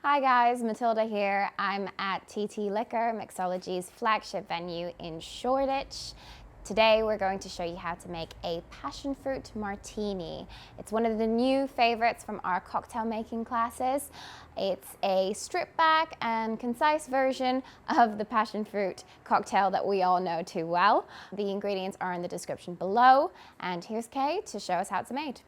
Hi guys, Matilda here. I'm at TT Liquor, Mixology's flagship venue in Shoreditch. Today we're going to show you how to make a Passionfruit Martini. It's one of the new favorites from our cocktail making classes. It's a stripped back and concise version of the Passionfruit cocktail that we all know too well. The ingredients are in the description below, and here's Kay to show us how it's made.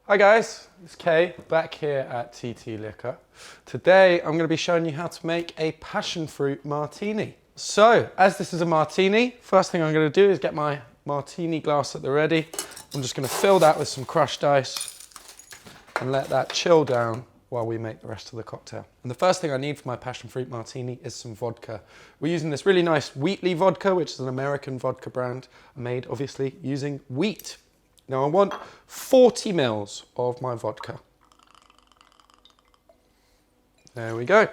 Hi guys, it's Kay back here at TT Liquor. Today I'm going to be showing you how to make a Passionfruit Martini. So, as this is a martini, first thing I'm going to do is get my martini glass at the ready. I'm just going to fill that with some crushed ice and let that chill down while we make the rest of the cocktail. And the first thing I need for my Passionfruit Martini is some vodka. We're using this really nice Wheatley vodka, which is an American vodka brand, made obviously using wheat. Now I want 40 mils of my vodka. There we go.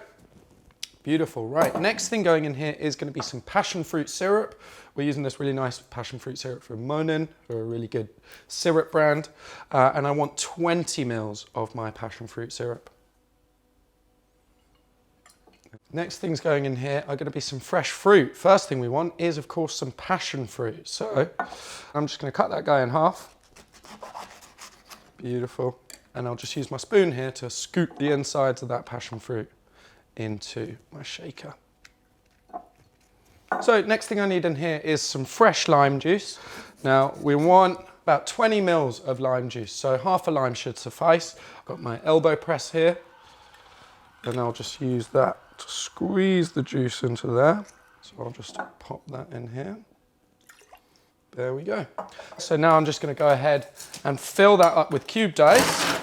Beautiful. Right, next thing going in here is going to be some passion fruit syrup. We're using this really nice passion fruit syrup from Monin, who are a really good syrup brand. And I want 20 mils of my passion fruit syrup. Next things going in here are going to be some fresh fruit. First thing we want is, of course, some passion fruit. So I'm just going to cut that guy in half. Beautiful. And I'll just use my spoon here to scoop the insides of that passion fruit into my shaker. So next thing I need in here is some fresh lime juice. Now we want about 20 mils of lime juice, so half a lime should suffice. I've got my elbow press here, and I'll just use that to squeeze the juice into there. So I'll just pop that in here. There we go. So now I'm just going to go ahead and fill that up with cubed ice.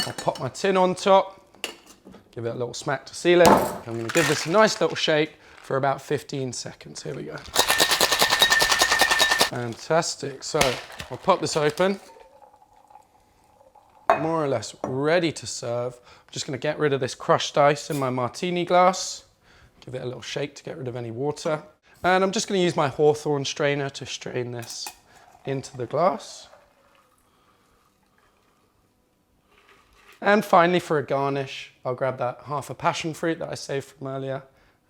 I'll pop my tin on top, give it a little smack to seal it. I'm going to give this a nice little shake for about 15 seconds. Here we go. Fantastic. So I'll pop this open. More or less ready to serve. I'm just going to get rid of this crushed ice in my martini glass. Give it a little shake to get rid of any water. And I'm just going to use my Hawthorne strainer to strain this into the glass. And finally, for a garnish, I'll grab that half a passion fruit that I saved from earlier,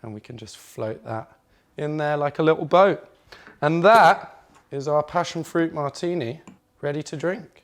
and we can just float that in there like a little boat. And that is our passion fruit martini ready to drink.